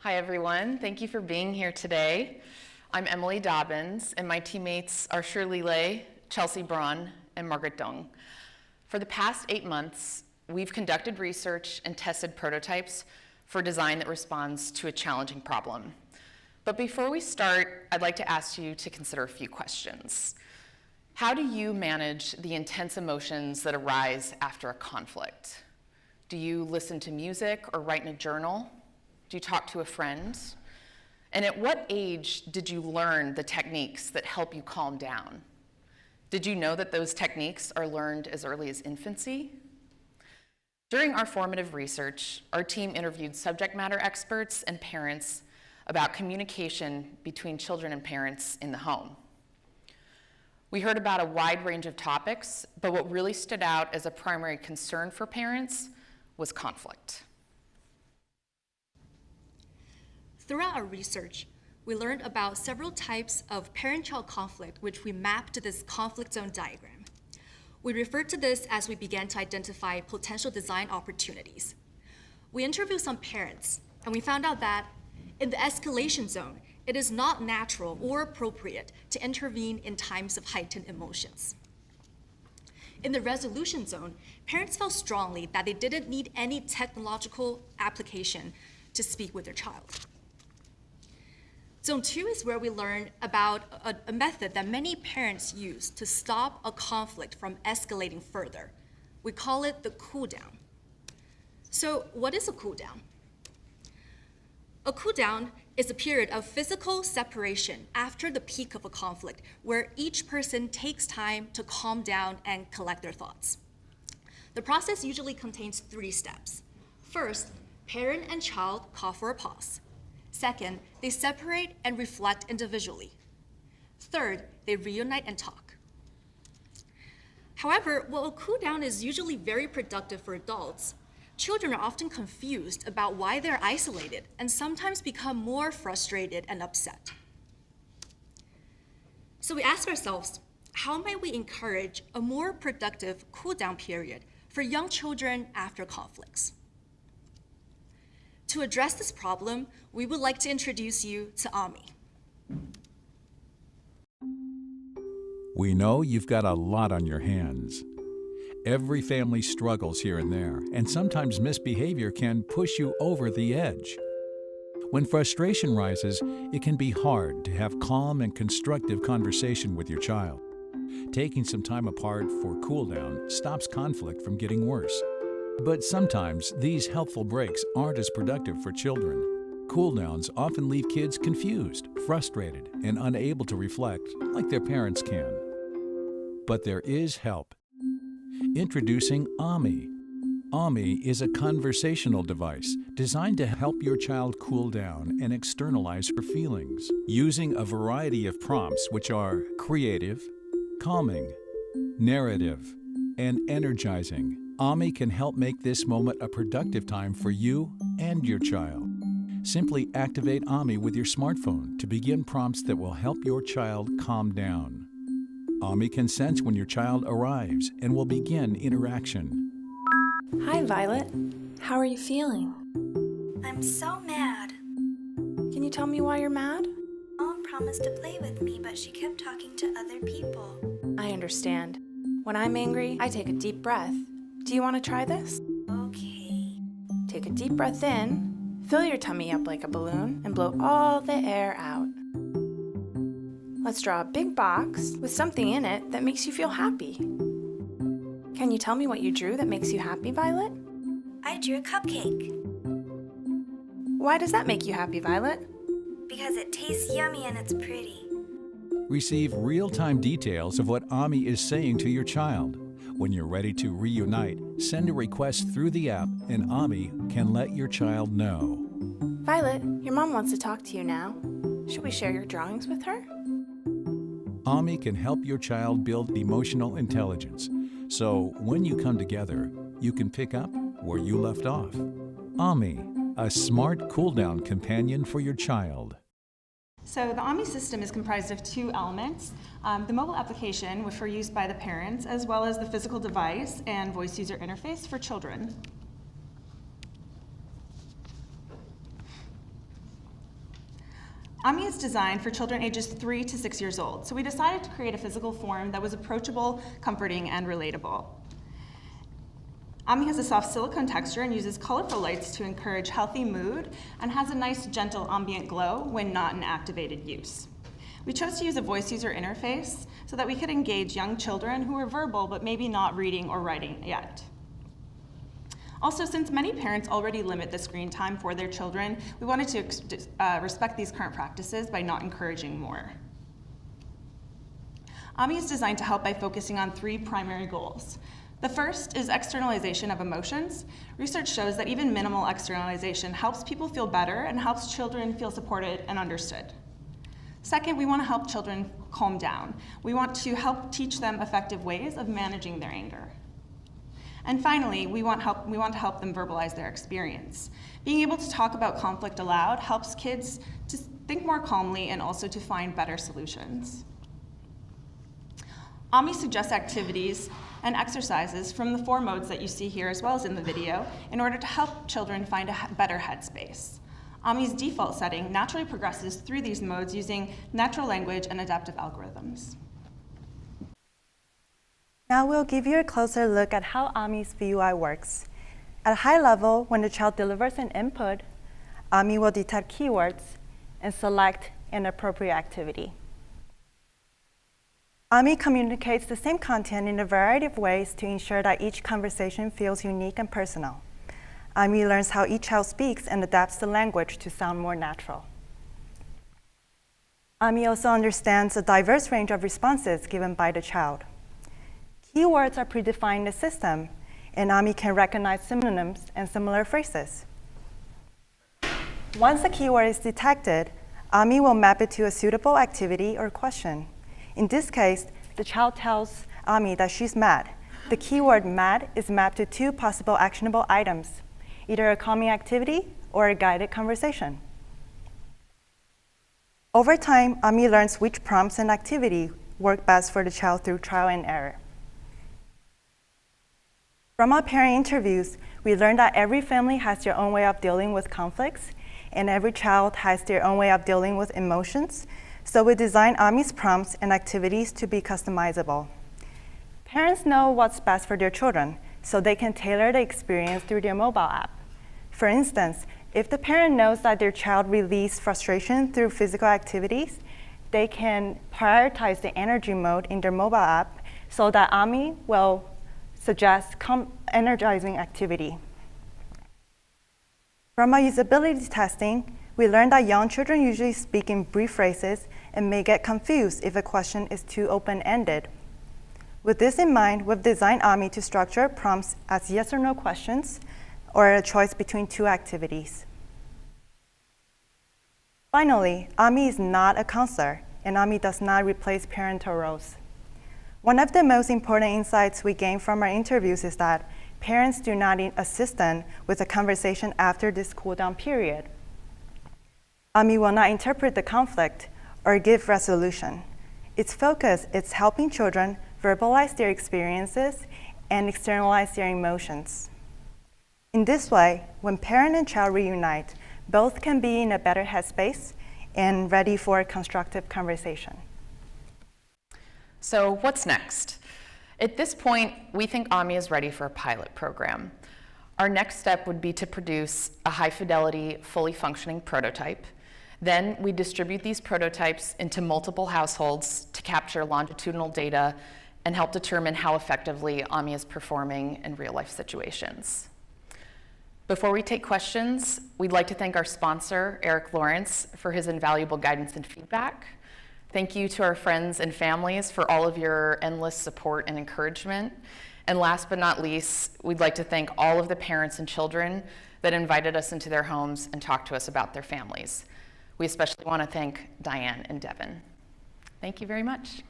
Hi everyone, thank you for being here today. I'm Emily Dobbins, and my teammates are Shirley Lay, Chelsea Braun, and Margaret Dung. For the past 8 months, we've conducted research and tested prototypes for design that responds to a challenging problem. But before we start, I'd like to ask you to consider a few questions. How do you manage the intense emotions that arise after a conflict? Do you listen to music or write in a journal? Do you talk to a friend? And at what age did you learn the techniques that help you calm down? Did you know that those techniques are learned as early as infancy? During our formative research, our team interviewed subject matter experts and parents about communication between children and parents in the home. We heard about a wide range of topics, but what really stood out as a primary concern for parents was conflict. Throughout our research, we learned about several types of parent-child conflict, which we mapped to this conflict zone diagram. We referred to this as we began to identify potential design opportunities. We interviewed some parents, and we found out that in the escalation zone, it is not natural or appropriate to intervene in times of heightened emotions. In the resolution zone, parents felt strongly that they didn't need any technological application to speak with their child. Zone 2 is where we learn about a method that many parents use to stop a conflict from escalating further. We call it the cool down. So what is a cool down? A cool down is a period of physical separation after the peak of a conflict, where each person takes time to calm down and collect their thoughts. The process usually contains 3 steps. First, parent and child call for a pause. Second, they separate and reflect individually. Third, they reunite and talk. However, while a cool down is usually very productive for adults, children are often confused about why they're isolated and sometimes become more frustrated and upset. So we ask ourselves, how might we encourage a more productive cool down period for young children after conflicts? To address this problem, we would like to introduce you to Ami. We know you've got a lot on your hands. Every family struggles here and there, and sometimes misbehavior can push you over the edge. When frustration rises, it can be hard to have calm and constructive conversation with your child. Taking some time apart for cool down stops conflict from getting worse. But sometimes these helpful breaks aren't as productive for children. Cool downs often leave kids confused, frustrated, and unable to reflect like their parents can. But there is help. Introducing Ami. Ami is a conversational device designed to help your child cool down and externalize her feelings, using a variety of prompts which are creative, calming, narrative, and energizing. Ami can help make this moment a productive time for you and your child. Simply activate Ami with your smartphone to begin prompts that will help your child calm down. Ami can sense when your child arrives and will begin interaction. Hi, Violet. How are you feeling? I'm so mad. Can you tell me why you're mad? Mom promised to play with me, but she kept talking to other people. I understand. When I'm angry, I take a deep breath. Do you want to try this? Okay. Take a deep breath in, fill your tummy up like a balloon, and blow all the air out. Let's draw a big box with something in it that makes you feel happy. Can you tell me what you drew that makes you happy, Violet? I drew a cupcake. Why does that make you happy, Violet? Because it tastes yummy and it's pretty. Receive real-time details of what Ami is saying to your child. When you're ready to reunite, send a request through the app and Ami can let your child know. Violet, your mom wants to talk to you now. Should we share your drawings with her? Ami can help your child build emotional intelligence, so when you come together, you can pick up where you left off. Ami, a smart cool-down companion for your child. So the Ami system is comprised of 2 elements, the mobile application, which are used by the parents, as well as the physical device and voice user interface for children. AMI is designed for children ages 3 to 6 years old, so we decided to create a physical form that was approachable, comforting, and relatable. AMI has a soft silicone texture and uses colorful lights to encourage healthy mood and has a nice, gentle ambient glow when not in activated use. We chose to use a voice user interface so that we could engage young children who are verbal but maybe not reading or writing yet. Also, since many parents already limit the screen time for their children, we wanted to respect these current practices by not encouraging more. AMI is designed to help by focusing on 3 primary goals. The first is externalization of emotions. Research shows that even minimal externalization helps people feel better and helps children feel supported and understood. Second, we want to help children calm down. We want to help teach them effective ways of managing their anger. And finally, we want to help them verbalize their experience. Being able to talk about conflict aloud helps kids to think more calmly and also to find better solutions. AMI suggests activities and exercises from the 4 modes that you see here as well as in the video in order to help children find a better headspace. AMI's default setting naturally progresses through these modes using natural language and adaptive algorithms. Now we'll give you a closer look at how AMI's VUI works. At a high level, when the child delivers an input, AMI will detect keywords and select an appropriate activity. AMI communicates the same content in a variety of ways to ensure that each conversation feels unique and personal. AMI learns how each child speaks and adapts the language to sound more natural. AMI also understands a diverse range of responses given by the child. Keywords are predefined in the system, and AMI can recognize synonyms and similar phrases. Once a keyword is detected, AMI will map it to a suitable activity or question. In this case, the child tells AMI that she's mad. The keyword mad is mapped to 2 possible actionable items, either a calming activity or a guided conversation. Over time, AMI learns which prompts and activity work best for the child through trial and error. From our parent interviews, we learned that every family has their own way of dealing with conflicts, and every child has their own way of dealing with emotions, so we designed AMI's prompts and activities to be customizable. Parents know what's best for their children, so they can tailor the experience through their mobile app. For instance, if the parent knows that their child releases frustration through physical activities, they can prioritize the energy mode in their mobile app so that AMI will suggest energizing activity. From our usability testing, we learned that young children usually speak in brief phrases and may get confused if a question is too open-ended. With this in mind, we've designed AMI to structure prompts as yes or no questions or a choice between 2 activities. Finally, AMI is not a counselor, and AMI does not replace parental roles. One of the most important insights we gained from our interviews is that parents do not need assistance with a conversation after this cool-down period. AMI will not interpret the conflict or give resolution. Its focus is helping children verbalize their experiences and externalize their emotions. In this way, when parent and child reunite, both can be in a better headspace and ready for a constructive conversation. So what's next? At this point, we think AMI is ready for a pilot program. Our next step would be to produce a high-fidelity, fully functioning prototype. Then we distribute these prototypes into multiple households to capture longitudinal data and help determine how effectively AMI is performing in real-life situations. Before we take questions, we'd like to thank our sponsor, Eric Lawrence, for his invaluable guidance and feedback. Thank you to our friends and families for all of your endless support and encouragement. And last but not least, we'd like to thank all of the parents and children that invited us into their homes and talked to us about their families. We especially want to thank Diane and Devin. Thank you very much.